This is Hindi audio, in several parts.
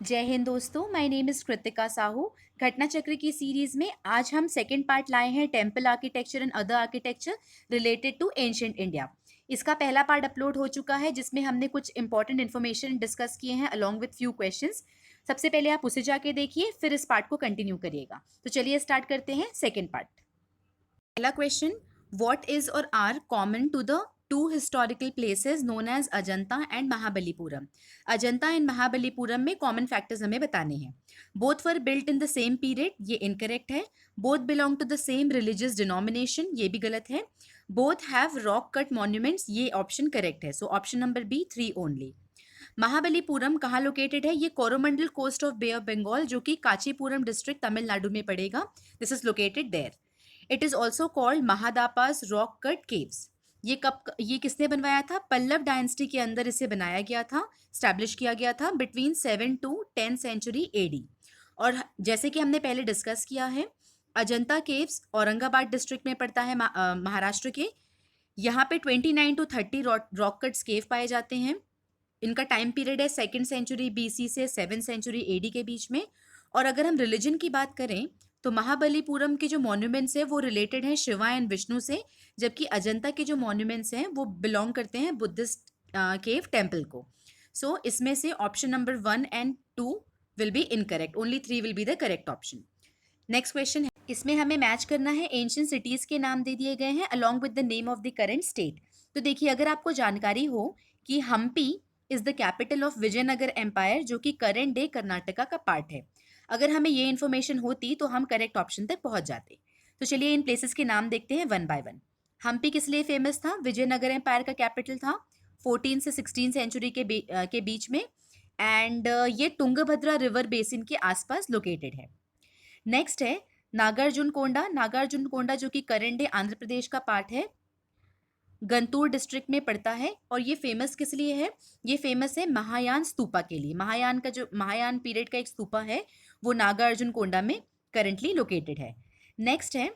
जय हिंद दोस्तों, my name is Kritika Sahu. घटना चक्र की सीरीज में आज हम सेकंड पार्ट लाए हैं, temple architecture and other architecture related to ancient India. इसका पहला पार्ट अपलोड हो चुका है जिसमें हमने कुछ इंपॉर्टेंट इन्फॉर्मेशन डिस्कस किए हैं अलॉन्ग विथ फ्यू क्वेश्चंस। सबसे पहले आप उसे जाके देखिए, फिर इस पार्ट को कंटिन्यू करिएगा। तो चलिए स्टार्ट करते हैं सेकेंड पार्ट। पहला question, what is or are common to the two historical places known as Ajanta and Mahabalipuram. Ajanta and Mahabalipuram में कॉमन फैक्टर्स हमें बताने हैं। Both were built in the same period, ये इनकरेक्ट है। Both belong to the same religious denomination, ये भी गलत है। Both have rock cut monuments, ये ऑप्शन करेक्ट है। So option number B 3 only. Mahabalipuram कहाँ लोकेटेड है? ये Coromandel coast of bay of Bengal, जो कि कांचीपुरम डिस्ट्रिक्ट तमिलनाडु में पड़ेगा। This is located there. It is also called महादापास रॉक कट केव्स। ये किसने बनवाया था? पल्लव डायनेस्टी के अंदर इसे बनाया गया था, स्टैब्लिश किया गया था बिटवीन 7 to 10 सेंचुरी एडी। और जैसे कि हमने पहले डिस्कस किया है, अजंता केव्स औरंगाबाद डिस्ट्रिक्ट में पड़ता है, महाराष्ट्र के। यहाँ पे 29 to 30 रॉक कट्स केव पाए जाते हैं। इनका टाइम पीरियड है 2nd सेंचुरी बीसी से 7th सेंचुरी एडी के बीच में। और अगर हम रिलीजन की बात करें तो महाबलीपुरम के जो मॉन्यूमेंट्स हैं वो रिलेटेड हैं शिवा एंड विष्णु से, जबकि अजंता के जो मॉन्यूमेंट्स हैं वो बिलोंग करते हैं बुद्धिस्ट केव टेम्पल को। सो इसमें से option number 1 and 2 will be incorrect, only 3 will be the correct option. Next question है, इसमें हमें मैच करना है, एंशिएंट सिटीज के नाम दे दिए गए हैं along with the name of the current state. तो देखिए, अगर आपको जानकारी हो कि Hampi is the capital of Vijayanagar empire, जो कि करेंट डे कर्नाटका का पार्ट है, अगर हमें ये इन्फॉर्मेशन होती तो हम करेक्ट ऑप्शन तक पहुंच जाते। तो चलिए इन प्लेसेस के नाम देखते हैं वन बाय वन। हम्पी किस लिए फेमस था? विजयनगर एम्पायर का कैपिटल था 14 से 16 सेंचुरी के बीच में। एंड ये तुंगभद्रा रिवर बेसिन के आसपास लोकेटेड है। नेक्स्ट है नागार्जुन कोंडा। नागार्जुन कोंडा जो कि करेंट डे आंध्र प्रदेश का पार्ट है, गंतूर डिस्ट्रिक्ट में पड़ता है। और ये फेमस किस लिए है? ये फेमस है महायान स्तूपा के लिए। महायान पीरियड का एक स्तूपा है वो नागार्जुन कोंडा में करेंटली लोकेटेड है। नेक्स्ट है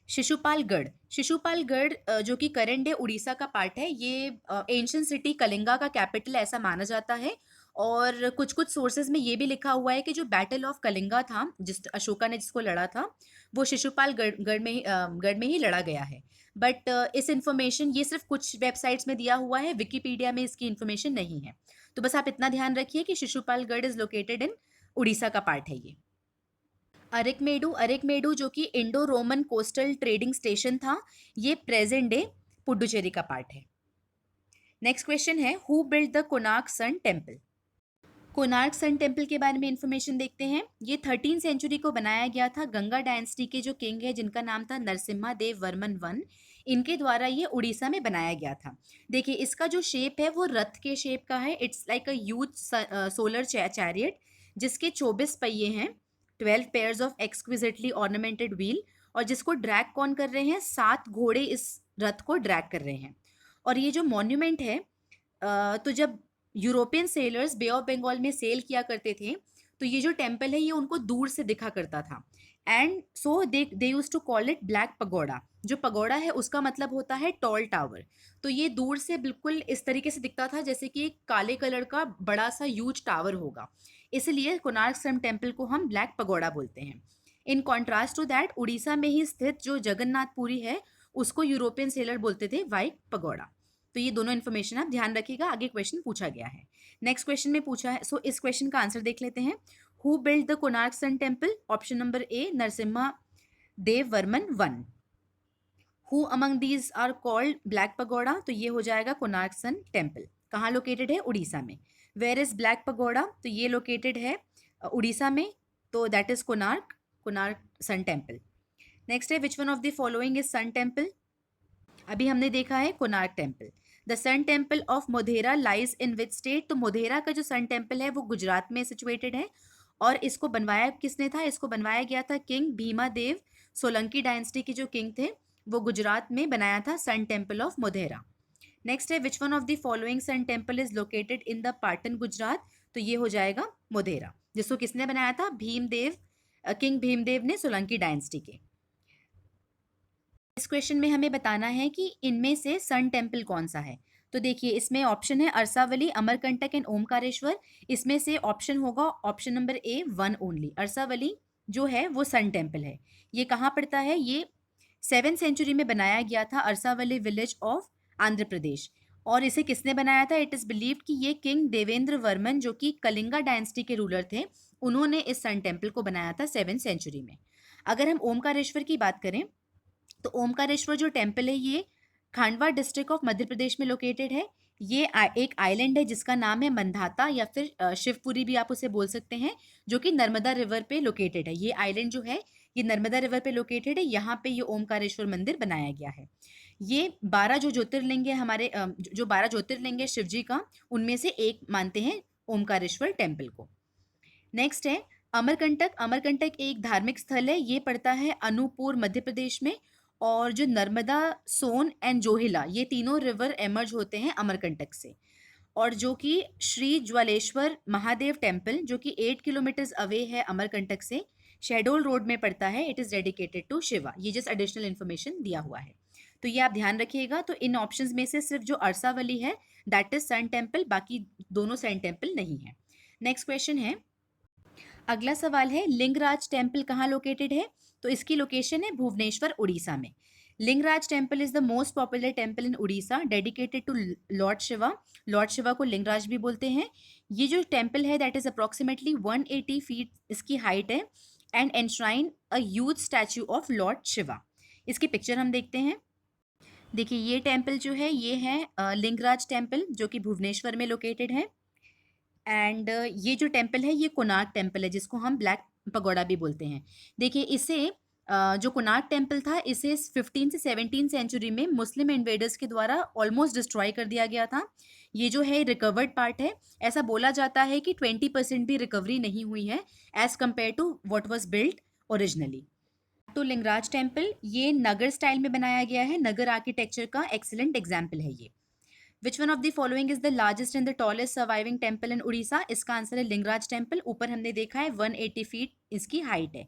शिशुपालगढ़। शिशुपालगढ़ जो कि करेंट डे उड़ीसा का पार्ट है, ये एंशिएंट सिटी कलिंगा का कैपिटल ऐसा माना जाता है। और कुछ कुछ सोर्सेज में ये भी लिखा हुआ है कि जो बैटल ऑफ कलिंगा था, जिस अशोका ने जिसको लड़ा था, वो शिशुपालगढ़ गढ़ में ही लड़ा गया है। बट इस इंफॉर्मेशन ये सिर्फ कुछ वेबसाइट्स में दिया हुआ है, विकिपीडिया में इसकी इंफॉर्मेशन नहीं है। तो बस आप इतना ध्यान रखिए कि Sisupalgarh is located in Orissa का पार्ट है ये। अरेकमेडू जो कि Indo Roman coastal trading station था, ये प्रेजेंट डे पुडुचेरी का पार्ट है। नेक्स्ट क्वेश्चन है, who build the Konark sun temple. Konark sun temple के बारे में इंफॉर्मेशन देखते हैं। ये 13 सेंचुरी को बनाया गया था गंगा डायनेस्टी के जो किंग है, जिनका नाम था नरसिम्हा देव वर्मन वन, इनके द्वारा ये उड़ीसा में बनाया गया था। देखिए, इसका जो शेप है वो रथ के शेप का है। It's like a huge solar chariot, जिसके 24 पहिए हैं, 12 pairs of exquisitely ornamented wheel, और जिसको ड्रैग कौन कर रहे हैं? 7 घोड़े इस रथ को ड्रैग कर रहे हैं। और ये जो मॉन्यूमेंट है, तो जब European sailors bay of Bengal में सेल किया करते थे, तो ये जो टेम्पल है ये उनको दूर से दिखा करता था। And so they use to call it black pagoda. जो पगोड़ा है उसका मतलब होता है टॉल टावर। तो ये दूर से बिल्कुल इस तरीके से दिखता था जैसे कि एक काले कलर का बड़ा सा ह्यूज टावर होगा, इसलिए कोणार्क सन टेम्पल को हम ब्लैक पगोड़ा बोलते हैं। In contrast to that, Orissa में ही स्थित जो जगन्नाथपुरी है उसको यूरोपियन सेलर बोलते थे व्हाइट पगोड़ा। तो ये दोनों इन्फॉर्मेशन आप ध्यान रखिएगा, आगे क्वेश्चन पूछा गया है। नेक्स्ट क्वेश्चन में पूछा है, सो इस क्वेश्चन का आंसर देख लेते हैं। Who build the Konark sun temple? Option number A Narasimha Deva Varman one. Who among these are called black pagoda? तो ये हो जाएगा कोणार्क सन टेम्पल। कहाँ लोकेटेड है? उड़ीसा में। Where is black pagoda? तो ये लोकेटेड है उड़ीसा में, तो that is Konark sun temple. Next है, which one of the following is sun temple? अभी हमने देखा है Konark temple. The sun temple of Modhera lies in which state? तो मोधेरा का जो सन टेम्पल है वो गुजरात में सिचुएटेड है। और इसको बनवाया किसने था? इसको बनवाया गया था किंग भीमा देव, सोलंकी डायनेस्टी के जो किंग थे, वो गुजरात में बनाया था sun temple of Modhera. Next है, which one of the following sun temple is located in the Patan Gujarat? तो ये हो जाएगा मोधेरा, जिसको किसने बनाया था? किंग भीमदेव ने, सोलंकी डायनेस्टी के। इस क्वेश्चन में हमें बताना है कि इनमें से सन टेम्पल कौन सा है। तो देखिए इसमें ऑप्शन है अरसावली, अमरकंटक एंड ओमकारेश्वर। इसमें से ऑप्शन होगा option number A, one only. Arasavalli जो है वो सन टेम्पल है। ये कहाँ पड़ता है? ये 7th सेंचुरी में बनाया गया था, अरसावली विलेज ऑफ आंध्र प्रदेश। और इसे किसने बनाया था? इट इज बिलीव्ड कि ये किंग देवेंद्र वर्मन, जो कि कलिंगा डायनेस्टी के रूलर थे, उन्होंने इस सन टेम्पल को बनाया था 7th सेंचुरी में। अगर हम ओमकारेश्वर की बात करें तो ओमकारेश्वर जो टेम्पल है ये खांडवा डिस्ट्रिक्ट ऑफ मध्य प्रदेश में लोकेटेड है। ये एक आइलैंड है जिसका नाम है मंधाता या फिर शिवपुरी भी आप उसे बोल सकते हैं, जो कि नर्मदा रिवर पे लोकेटेड है। ये आइलैंड जो है ये नर्मदा रिवर पे लोकेटेड है। यहाँ पे ये ओमकारेश्वर मंदिर बनाया गया है। ये 12 जो ज्योतिर्लिंग है हमारे जो 12 ज्योतिर्लिंग है शिव जी का, उनमें से एक मानते हैं ओमकारेश्वर टेम्पल को। नेक्स्ट है अमरकंटक। अमरकंटक एक धार्मिक स्थल है। ये पड़ता है अनूपपुर मध्य प्रदेश में। और जो नर्मदा, सोन एंड जोहिला, ये तीनों रिवर एमर्ज होते हैं अमरकंटक से। और जो कि श्री ज्वालेश्वर महादेव टेम्पल, जो कि 8 किलोमीटर्स अवे है अमरकंटक से, शेडोल रोड में पड़ता है। It is dedicated to Shiva. ये जस्ट एडिशनल इन्फॉर्मेशन दिया हुआ है, तो ये आप ध्यान रखिएगा। तो इन ऑप्शंस में से सिर्फ जो अरसावली है दैट इज सन टेम्पल, बाकी दोनों सन टेम्पल नहीं है। नेक्स्ट क्वेश्चन है, अगला सवाल है लिंगराज टेम्पल कहाँ लोकेटेड है? तो इसकी लोकेशन है भुवनेश्वर, उड़ीसा में। Lingaraj temple is the most popular temple in Orissa, dedicated to lord Shiva. Lord Shiva को लिंगराज भी बोलते हैं। ये जो टेम्पल है दैट इज अप्रोक्सीमेटली 180 फीट इसकी हाइट है and enshrine a huge statue of lord Shiva. इसकी पिक्चर हम देखते हैं। देखिए ये टेम्पल जो है ये है लिंगराज टेम्पल, जो कि भुवनेश्वर में लोकेटेड है। एंड ये जो टेम्पल है ये कोणार्क टेम्पल है, जिसको हम ब्लैक पगोड़ा भी बोलते हैं। देखिए इसे जो कोणार्क टेम्पल था इसे 15 से 17 सेंचुरी में मुस्लिम इन्वेडर्स के द्वारा ऑलमोस्ट डिस्ट्रॉय कर दिया गया था। ये जो है रिकवर्ड पार्ट है। ऐसा बोला जाता है कि 20% भी रिकवरी नहीं हुई है as compare to what was built originally. तो लिंगराज टेम्पल ये नगर स्टाइल में बनाया गया है। नगर आर्किटेक्चर का एक्सीलेंट एग्जाम्पल है ये। विच one of the following is the largest and the tallest surviving temple in Orissa? इसका आंसर है लिंगराज टेम्पल। ऊपर हमने देखा है 180 फीट इसकी हाइट है।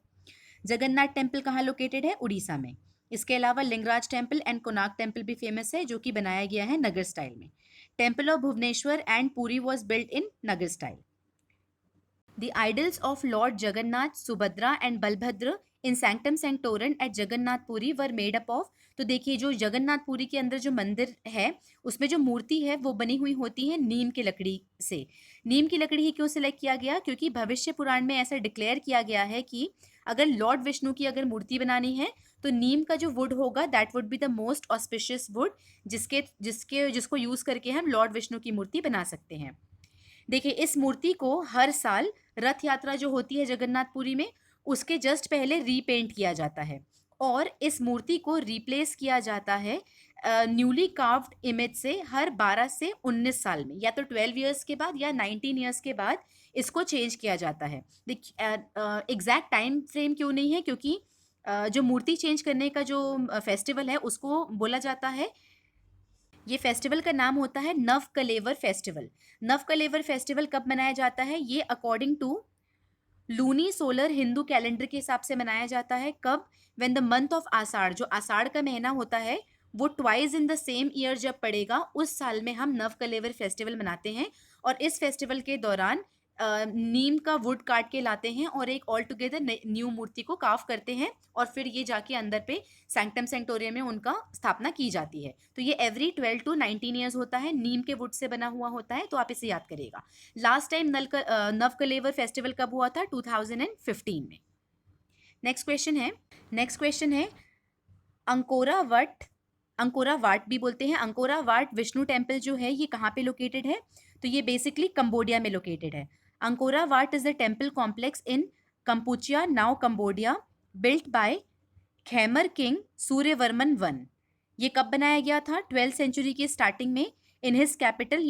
जगन्नाथ टेम्पल कहाँ लोकेटेड है? उड़ीसा में। इसके अलावा Lingaraj temple and Konark temple भी फेमस है, जो कि बनाया गया है नगर स्टाइल में। Temple of Bhubaneswar and Puri was built in Nagar style. The idols of Lord Jagannath, Subhadra and Balbhadra in Sanctum Sanctorum at Jagannath Puri were made up of। तो देखिए जो जगन्नाथ पुरी के अंदर जो मंदिर है उसमें जो मूर्ति है वो बनी हुई होती है नीम की लकड़ी से। नीम की लकड़ी ही क्यों सिलेक्ट किया गया? क्योंकि भविष्य पुराण में ऐसा डिक्लेयर किया गया है कि अगर लॉर्ड विष्णु की अगर मूर्ति बनानी है तो नीम का जो वुड होगा that would be the most auspicious would, जिसको यूज करके हम लॉर्ड विष्णु की मूर्ति बना सकते हैं। देखिए इस मूर्ति को हर साल रथ यात्रा जो होती है जगन्नाथपुरी में उसके जस्ट पहले रीपेंट किया जाता है और इस मूर्ति को रिप्लेस किया जाता है न्यूली कार्व्ड इमेज से हर 12 से 19 साल में, या तो 12 ईयर्स के बाद या 19 ईयर्स के बाद इसको चेंज किया जाता है। एग्जैक्ट टाइम फ्रेम क्यों नहीं है? क्योंकि जो मूर्ति चेंज करने का जो फेस्टिवल है उसको बोला जाता है, ये फेस्टिवल का नाम होता है नव कलेवर फेस्टिवल। नव कलेवर फेस्टिवल कब मनाया जाता है? ये according to luni solar Hindu calendar के हिसाब से मनाया जाता है। कब? When the month of Ashadh, जो आषाढ़ का महीना होता है वो twice in the same year जब पड़ेगा उस साल में हम नव कलेवर फेस्टिवल मनाते हैं। और इस फेस्टिवल के दौरान नीम का वुड काट के लाते हैं और एक ऑल टुगेदर न्यू मूर्ति को काफ करते हैं और फिर ये जाके अंदर पे सैंक्टम सेंक्टोरियम में उनका स्थापना की जाती है। तो ये एवरी 12 to 19 ईयर्स होता है, नीम के वुड से बना हुआ होता है, तो आप इसे याद करिएगा। लास्ट टाइम नवकलेवर फेस्टिवल कब हुआ था? 2015 में। नेक्स्ट क्वेश्चन है अंकोरा वट, अंकोरा वाट भी बोलते हैं, अंकोरा वाट विष्णु टेम्पल जो है ये कहाँ पे लोकेटेड है? तो ये बेसिकली कंबोडिया में लोकेटेड है। Angkor Wat is the temple complex in Kampuchea, now Cambodia, built by Khmer king Suryavarman one. ये कब बनाया गया था? 12th सेंचुरी की स्टार्टिंग में इन हिज कैपिटल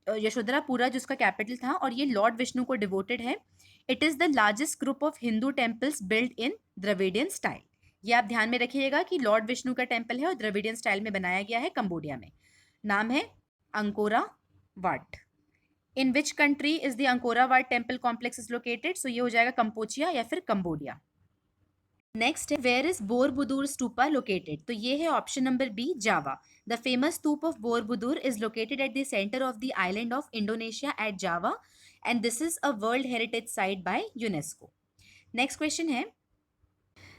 यशोधरापुरा जिसका कैपिटल था, और ये लॉर्ड विष्णु को डिवोटेड है। It is the largest group of Hindu temples build in Dravidian style. ये आप ध्यान में रखिएगा कि लॉर्ड विष्णु का टेम्पल है और द्रविडियन स्टाइल में बनाया गया है कंबोडिया में। नाम है Angkor Wat. In which country is the Angkor Wat temple complex is located? So ये हो जाएगा कंपोचिया या फिर कंबोडिया। नेक्स्ट है where is Borobudur stupa located, तो ये है option number B Java. The famous stupa of Borobudur is located at the centre of the island of Indonesia at Java and this is a world heritage site by UNESCO. Next question है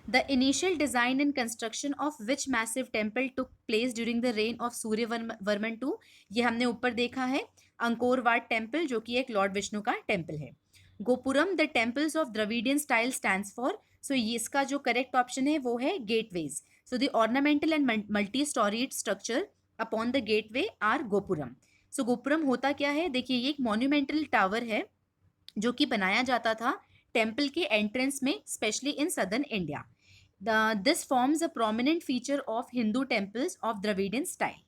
the initial design and construction of which massive temple took place during the reign of Suryavarman two, ये हमने ऊपर देखा है अंकोर वाट टेम्पल जो कि एक लॉर्ड विष्णु का टेम्पल है। Gopuram the temples of Dravidian style stands for, so ये इसका जो करेक्ट ऑप्शन है वो है gateways. So the ornamental and multi storied structure upon the gateway are gopuram. So gopuram होता क्या है, देखिए ये एक मॉन्यूमेंटल टावर है जो कि बनाया जाता था टेम्पल के एंट्रेंस में, specially in southern India. This forms a prominent feature of Hindu temples of Dravidian style.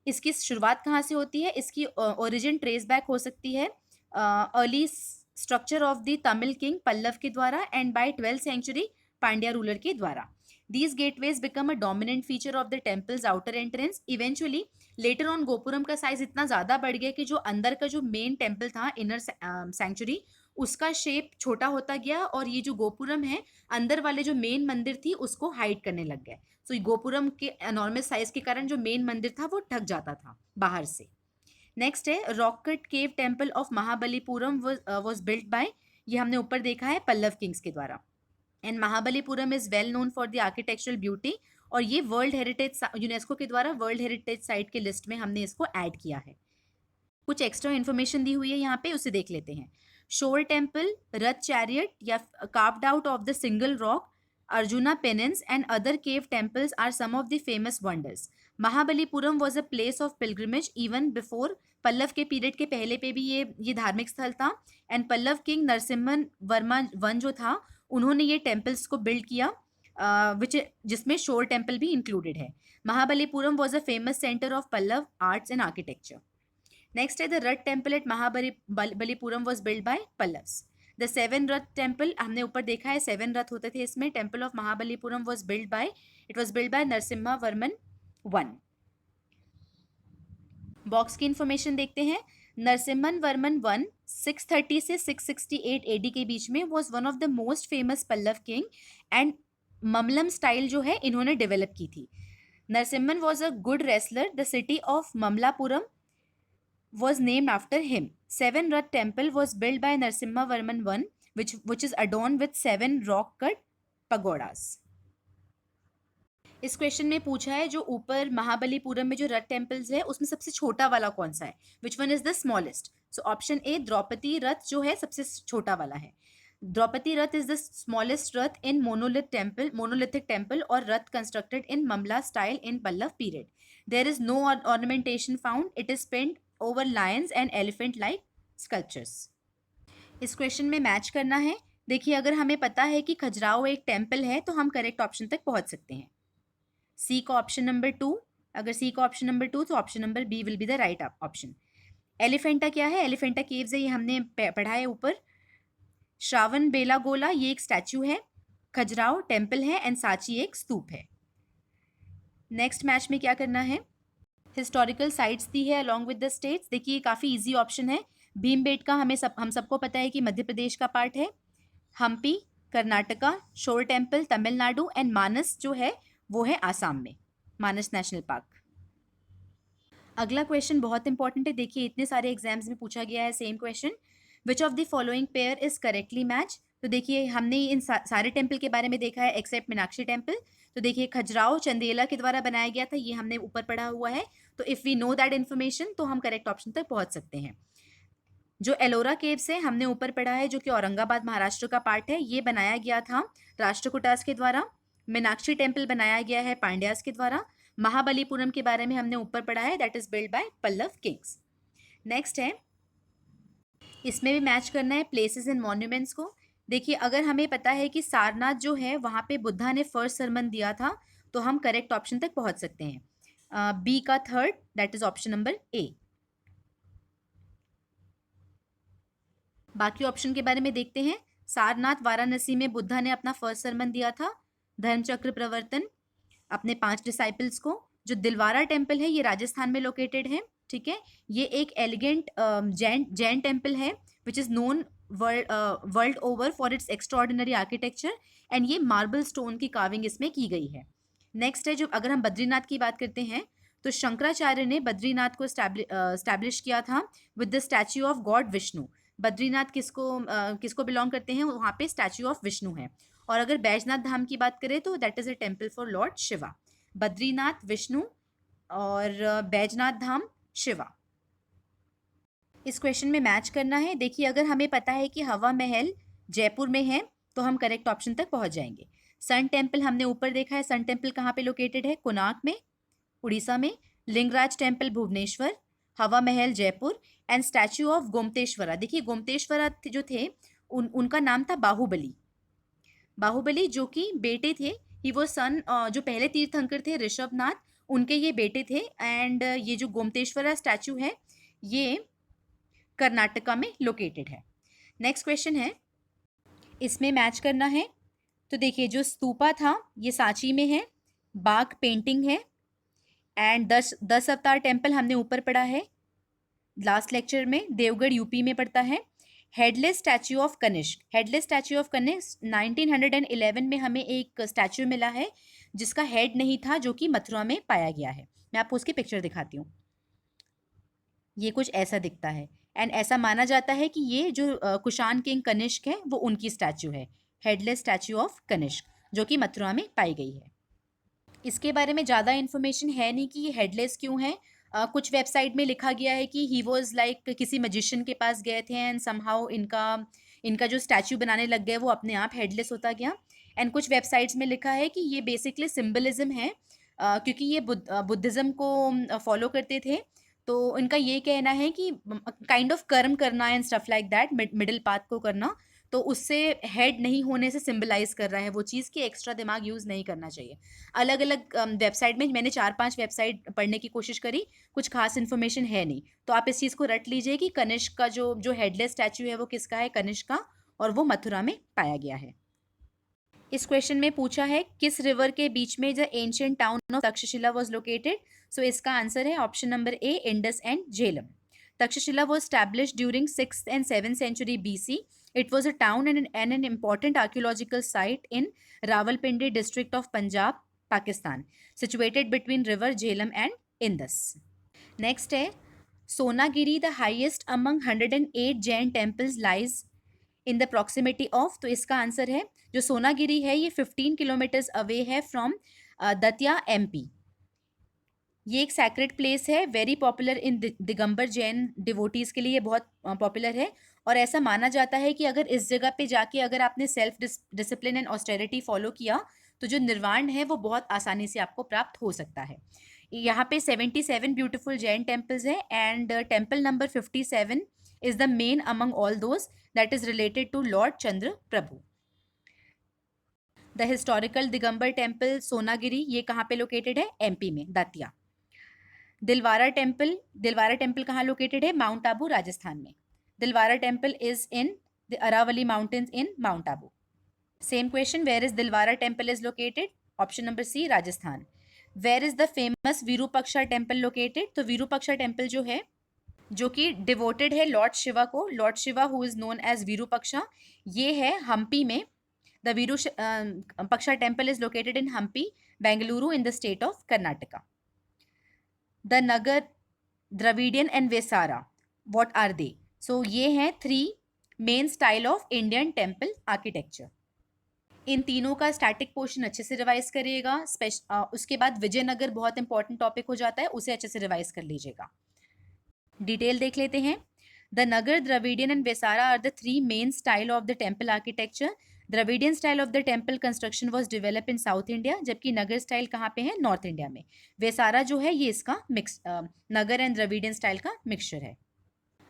इसकी शुरुआत कहाँ से होती है, इसकी ओरिजिन ट्रेस बैक हो सकती है early structure of the Tamil king Pallava के द्वारा and by 12th century Pandya ruler के द्वारा। These gateways become a dominant feature of the temple's outer entrance. Eventually, later on gopuram का साइज इतना ज्यादा बढ़ गया कि जो अंदर का जो मेन टेम्पल था इनर सैंक्चुरी उसका शेप छोटा होता गया और ये जो गोपुरम है अंदर वाले जो मेन मंदिर थी उसको हाइड करने लग गए। सो गोपुरम के एनॉर्मस साइज के कारण जो मेन मंदिर था वो ढक जाता था बाहर से। नेक्स्ट है rock cut cave temple of Mahabalipuram was built by, ये हमने ऊपर देखा है पल्लव किंग्स के द्वारा। And Mahabalipuram is well known for the architectural beauty और ये वर्ल्ड हेरिटेज यूनेस्को के द्वारा वर्ल्ड हेरिटेज साइट के लिस्ट में हमने इसको ऐड किया है। कुछ एक्स्ट्रा इन्फॉर्मेशन दी हुई है यहाँ पे, उसे देख लेते हैं। शोर टेम्पल, रथ चैरियट या carved out of the single rock, Arjuna penance and other cave temples are some of the famous wonders. Mahabalipuram was a place of pilgrimage even before, Pallava के पीरियड के पहले पे भी ये धार्मिक स्थल था। And Pallava king Narasimhan Varma one जो था उन्होंने ये टेम्पल्स को बिल्ड किया विच जिसमें शोर टेम्पल भी इंक्लूडेड है। Mahabalipuram was a famous centre of Pallava arts and architecture. Next है the rath temple at Mahabalipuram was build by Pallavas. The seven rath temple हमने ऊपर देखा है 7 रथ होते थे इसमें। Temple of Mahabalipuram was build by Narasimha Varman 1। Box की इंफॉर्मेशन देखते हैं। नरसिम्हन वर्मन 1 630 से 668 एडी के बीच में was one of the most famous Pallava king and Mamallam style जो है इन्होंने डेवलप की थी। Narasimhan was a good wrestler. The city of Mamallapuram was named after him. Seven Rath temple was built by Narasimha Varman I, which is adorned with 7 rock-cut pagodas. इस क्वेश्चन में पूछा है जो ऊपर महाबलीपुरम में जो रथ टेम्पल्स है उसमें सबसे छोटा वाला कौन सा है, which one is the smallest. So option A Draupadi rath जो है सबसे छोटा वाला है। द्रौपदी रथ is the smallest Rath in monolithic temple और रथ constructed in Mamalla style in Pallava period. There is no ornamentation found, it is paint over lions and elephant like sculptures. इस क्वेश्चन में मैच करना है। देखिए अगर हमें पता है कि खजुराहो एक टेम्पल है तो हम करेक्ट ऑप्शन तक पहुंच सकते हैं। सी का ऑप्शन नंबर 2, अगर सी का ऑप्शन नंबर 2 तो option number B will be the right option. Elephanta क्या है, एलिफेंटा केव्स है, ये हमने पढ़ा है ऊपर। श्रावण बेलागोला ये एक स्टैचू है, खजुराहो टेम्पल है एंड सांची एक स्तूप है। नेक्स्ट मैच में क्या करना है, हिस्टोरिकल साइट्स दी है अलॉन्ग विद द स्टेट्स। देखिए काफ़ी इजी ऑप्शन है। भीमबेटका हम सबको पता है कि मध्य प्रदेश का पार्ट है, हम्पी कर्नाटका, शोर टेम्पल तमिलनाडु एंड मानस जो है वो है आसाम में, मानस नेशनल पार्क। अगला क्वेश्चन बहुत इंपॉर्टेंट है, देखिए इतने सारे एग्जाम्स में पूछा गया है same question. Which of the following pair is correctly match. तो देखिए हमने इन सारे टेम्पल के बारे में देखा है एक्सेप्ट मीनाक्षी टेम्पल। तो देखिए खजुराहो चंदेला के द्वारा बनाया गया था, ये हमने ऊपर पढ़ा हुआ है। तो if we know that information तो हम करेक्ट ऑप्शन तक पहुंच सकते हैं। जो एलोरा केव्स है हमने ऊपर पढ़ा है, जो कि औरंगाबाद महाराष्ट्र का पार्ट है, ये बनाया गया था राष्ट्रकूटास के द्वारा। मीनाक्षी टेम्पल बनाया गया है पांड्यास के द्वारा। महाबलीपुरम के बारे में हमने ऊपर पढ़ा है, that is build by Pallava kings. Next है, इसमें भी मैच करना है प्लेसेस एंड मॉन्यूमेंट्स को। देखिए अगर हमें पता है कि सारनाथ जो है वहाँ पे बुद्धा ने फर्स्ट सरमन दिया था तो हम करेक्ट ऑप्शन तक पहुँच सकते हैं। बी का 3rd, that is option number ए। बाकी ऑप्शन के बारे में देखते हैं। सारनाथ वाराणसी में बुद्धा ने अपना फर्स्ट सरमन दिया था, धर्मचक्र प्रवर्तन अपने 5 डिसाइपल्स को। जो दिलवारा टेम्पल है ये राजस्थान में लोकेटेड है, ठीक है। ये एक एलिगेंट जैन टेम्पल है which is known world over for its extraordinary architecture, and ये मार्बल स्टोन की कार्विंग इसमें की गई है। नेक्स्ट है, जो अगर हम बद्रीनाथ की बात करते हैं तो शंकराचार्य ने बद्रीनाथ को स्टैब्लिश किया था with the statue of God Vishnu. Badrinath किसको बिलोंग करते हैं, वहाँ पे स्टैच्यू ऑफ विष्णु है। और अगर बैजनाथ धाम की बात करें तो that is a temple for Lord Shiva. Badrinath Vishnu और बैजनाथ धाम शिवा। इस क्वेश्चन में मैच करना है। देखिए, अगर हमें पता है कि हवा महल जयपुर में है तो हम करेक्ट ऑप्शन तक पहुंच जाएंगे। सन टेम्पल हमने ऊपर देखा है, सन टेम्पल कहाँ पे लोकेटेड है, कोणार्क में, उड़ीसा में। लिंगराज टेम्पल भुवनेश्वर, हवा Mahal Jaipur, and statue of गोमतेश्वरा। देखिए, गोमतेश्वरा जो थे उनका नाम था बाहुबली। बाहुबली जो कि बेटे थे, ही वो सन, जो पहले तीर्थंकर थे ऋषभनाथ, उनके ये बेटे थे। एंड ये जो गोमतेश्वरा स्टैचू है ये कर्नाटका में लोकेटेड है। नेक्स्ट क्वेश्चन है, इसमें मैच करना है। तो देखिए, जो स्तूपा था ये सांची में है, बाघ पेंटिंग है, एंड 10 अवतार टेम्पल हमने ऊपर पढ़ा है लास्ट लेक्चर में, देवगढ़ यूपी में पड़ता है। Headless statue of Kanishka, headless statue of Kanishka 1911 में हमें एक स्टैच्यू मिला है जिसका हेड नहीं था, जो कि मथुरा में पाया गया है। मैं आपको उसकी पिक्चर दिखाती हूँ। ये कुछ ऐसा दिखता है, एंड ऐसा माना जाता है कि ये जो कुषाण किंग कनिष्क है वो उनकी स्टैच्यू है, हेडलेस स्टैच्यू ऑफ कनिष्क, जो कि मथुरा में पाई गई है। इसके बारे में ज़्यादा इन्फॉर्मेशन है नहीं कि ये हेडलेस क्यों है। कुछ वेबसाइट में लिखा गया है कि ही वॉज लाइक किसी मजिशियन के पास गए थे एंड समहाउ इनका जो स्टैच्यू बनाने लग गए वो अपने आप हेडलेस होता गया। एंड कुछ वेबसाइट्स में लिखा है कि ये बेसिकली सिम्बलिज्म है, क्योंकि ये बुद्धिज़्म को फॉलो करते थे। तो इनका ये कहना है कि काइंड ऑफ कर्म करना and stuff like that, middle path को करना, तो उससे हेड नहीं होने से सिंबलाइज कर रहा है वो चीज़ कि एक्स्ट्रा दिमाग यूज़ नहीं करना चाहिए। अलग अलग वेबसाइट में मैंने 4-5 वेबसाइट पढ़ने की कोशिश करी, कुछ खास इन्फॉर्मेशन है नहीं। तो आप इस चीज़ को रट लीजिए कि कनिष्क का जो हेडलेस स्टैचू है वो किसका है, कनिष्क का, और वो मथुरा में पाया गया है। इस क्वेश्चन में पूछा है किस रिवर के बीच में the ancient town of Takshashila was located. So इसका आंसर है option number A, Indus and Jhelum. Takshashila was established during 6th and 7th century BC. It was a town and an important archaeological site in Rawalpindi district of Punjab, Pakistan, situated between river Jhelum and Indus. Next है Sonagiri, the highest among 108 Jain temples, lies in the proximity of। तो इसका आंसर है जो सोनागिरी है ये 15 किलोमीटर्स अवे है फ्रॉम दतिया MP। ये एक सैक्रेड प्लेस है, very popular in Digambar Jain devotees के लिए ये बहुत पॉपुलर है। और ऐसा माना जाता है कि अगर इस जगह पे जाके अगर आपने self discipline and austerity follow किया तो जो निर्वाण है वो बहुत आसानी से आपको प्राप्त हो सकता है। यहाँ पे 77 ब्यूटिफुल जैन टेम्पल्स है, and temple number 57 is the main among all those that is related to lord Chandra Prabhu. The historical Digambar temple Sonagiri ये कहाँ पे लोकेटेड है, MP में, दातिया। दिलवारा टेम्पल कहाँ लोकेटेड है, माउंट आबू, राजस्थान में। Dilwara temple is in the Aravalli mountains in mount Abu. Same question, where is Dilwara temple is located, option number C, Rajasthan. Where is the famous Virupaksha temple located. तो विरूपक्षा टेम्पल जो है जो कि डिवोटेड है लॉर्ड शिवा को, Lord Shiva who is known as Virupaksha, ये है हम्पी में। The Virupaksha temple is located in Hampi, Bengaluru, in the state of Karnataka. The Nagar, Dravidian and Vesara, what are they. So ये हैं 3 main style of Indian temple architecture. इन तीनों का स्टैटिक पोर्शन अच्छे से रिवाइज करिएगा। उसके बाद विजयनगर बहुत इंपॉर्टेंट टॉपिक हो जाता है, उसे अच्छे से रिवाइज कर लीजिएगा। डिटेल देख लेते हैं। The Nagar, Dravidian and Vesara are the 3 main style of the temple architecture. Dravidian style of the temple construction was develop in south India, जबकि नगर स्टाइल कहाँ पे है, नॉर्थ इंडिया में। वेसारा जो है ये इसका नगर एंड द्रविडियन स्टाइल का मिक्सचर है।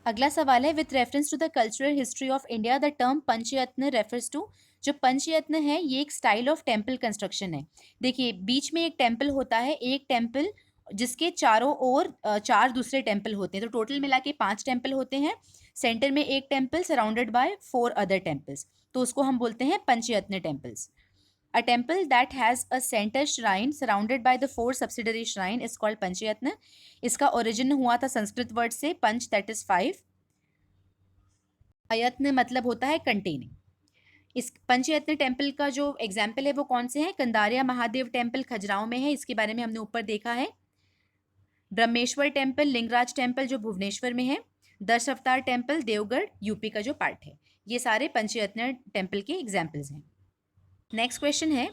अगला सवाल है, with reference to the cultural history of India the term Panchayatana refers to. जो पंचयत्न है ये एक स्टाइल ऑफ टेम्पल कंस्ट्रक्शन है। देखिए, बीच में एक टेम्पल होता है, एक टेम्पल जिसके चारों ओर 4 दूसरे टेम्पल होते हैं, तो टोटल मिला के 5 टेम्पल होते हैं। सेंटर में एक temple surrounded by 4 other temples, तो उसको हम बोलते हैं पंचयत्न temples. A temple that has a center shrine surrounded by the 4 subsidiary shrine is called पंचयत्न। इसका ओरिजिन हुआ था संस्कृत वर्ड से पंच, दैट इज 5, अयत्न मतलब होता है कंटेनिंग। इस पंचयत्न टेम्पल का जो एग्जाम्पल है वो कौन से हैं? कंदारिया महादेव टेम्पल खजुराहो में है, इसके बारे में हमने ऊपर देखा है। ब्रह्मेश्वर टेम्पल, लिंगराज टेम्पल जो भुवनेश्वर में है, 10 अवतार टेम्पल देवगढ़ यूपी का जो पार्ट है। ये सारे पंचयत्न टेम्पल के एग्जाम्पल्स हैं। नेक्स्ट क्वेश्चन है,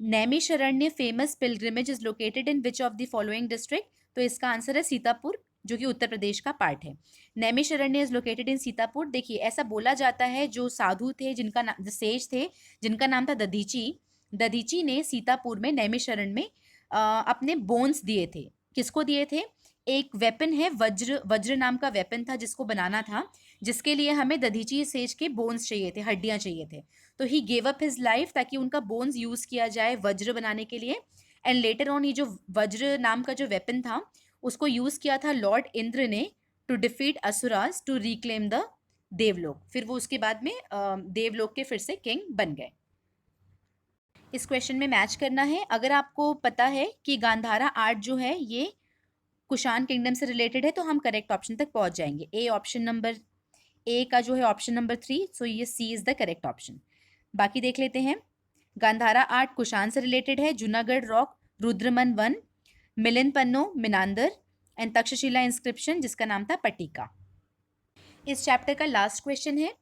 Naimisharanya famous pilgrimage is located in which of the following district? तो इसका आंसर है सीतापुर, जो कि उत्तर प्रदेश का पार्ट है। नैमिषारण्य इज लोकेटेड इन सीतापुर। देखिए ऐसा बोला जाता है, जो साधु थे जिनका नाम, जो सेज थे जिनका नाम था दधीची, दधीची ने सीतापुर में नैमिषारण्य में अपने बोन्स दिए थे। किसको दिए थे? एक वेपन है वज्र, वज्र नाम का वेपन था जिसको बनाना था, जिसके लिए हमें दधीची सेज के बोन्स चाहिए थे, हड्डियां चाहिए थे। तो he gave up his life ताकि उनका बोन्स यूज किया जाए वज्र बनाने के लिए। एंड लेटर ऑन ये जो वज्र नाम का जो वेपन था उसको यूज किया था लॉर्ड इंद्र ने to defeat asuras to reclaim the Devlok. फिर वो उसके बाद में देवलोक के फिर से किंग बन गए। इस क्वेश्चन में मैच करना है। अगर आपको पता है कि गांधारा आर्ट जो है ये कुषाण किंगडम से रिलेटेड है तो हम करेक्ट ऑप्शन तक पहुंच जाएंगे। ए का जो है ऑप्शन नंबर 3, सो ये सी इज द करेक्ट ऑप्शन। बाकी देख लेते हैं। गांधारा आर्ट कुषाण से रिलेटेड है। Junagadh rock, Rudraman one, Milinda Panho Menander and Takshashila inscription जिसका नाम था पट्टिका। इस चैप्टर का लास्ट क्वेश्चन है।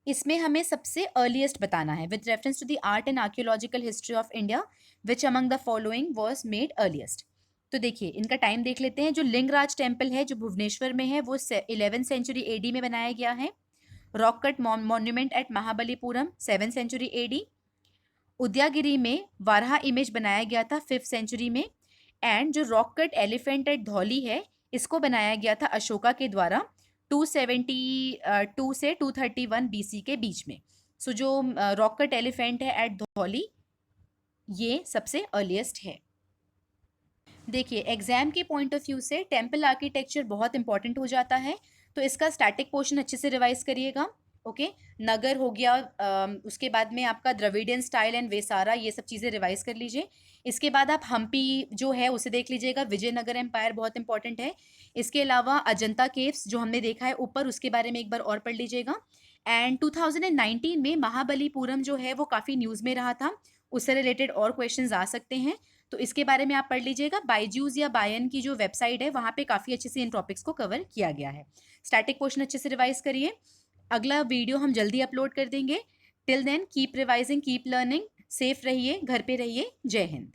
इसमें हमें सबसे अर्लीस्ट बताना है with reference to the art and archaeological history of India which among the following was made earliest. तो देखिए इनका टाइम देख लेते हैं। जो लिंगराज टेम्पल है जो भुवनेश्वर में है वो 11th सेंचुरी एडी में बनाया गया है। Rock cut monument at Mahabalipuram 7th century AD. Udayagiri में वाराह इमेज बनाया गया था 5th सेंचुरी में। एंड जो rock cut elephant at Dhauli है इसको बनाया गया था अशोका के द्वारा 272 से 231 बीसी के बीच में। सो जो रॉक कट एलिफेंट है एट धौली ये सबसे अर्लीस्ट है। देखिए एग्जाम के पॉइंट ऑफ व्यू से टेम्पल आर्किटेक्चर बहुत इंपॉर्टेंट हो जाता है, तो इसका स्टैटिक पोर्शन अच्छे से रिवाइज करिएगा। ओके, नगर हो गया, उसके बाद में आपका द्रविडियन स्टाइल एंड वेसारा, ये सब चीज़ें रिवाइज कर लीजिए। इसके बाद आप हम्पी जो है उसे देख लीजिएगा। विजयनगर एम्पायर बहुत इंपॉर्टेंट है। इसके अलावा अजंता केव्स जो हमने देखा है ऊपर, उसके बारे में एक बार और पढ़ लीजिएगा। एंड 2019 में महाबलीपुरम जो है वो काफ़ी न्यूज़ में रहा था, उससे रिलेटेड और क्वेश्चंस आ सकते हैं, तो इसके बारे में आप पढ़ लीजिएगा। बायजूस या बायन की जो वेबसाइट है वहाँ पे काफ़ी अच्छे से इन टॉपिक्स को कवर किया गया है। स्टैटिक पोर्शन अच्छे से रिवाइज करिए। अगला वीडियो हम जल्दी अपलोड कर देंगे। Till then keep revising, keep learning, safe रहिए, घर पे रहिए। जय हिंद।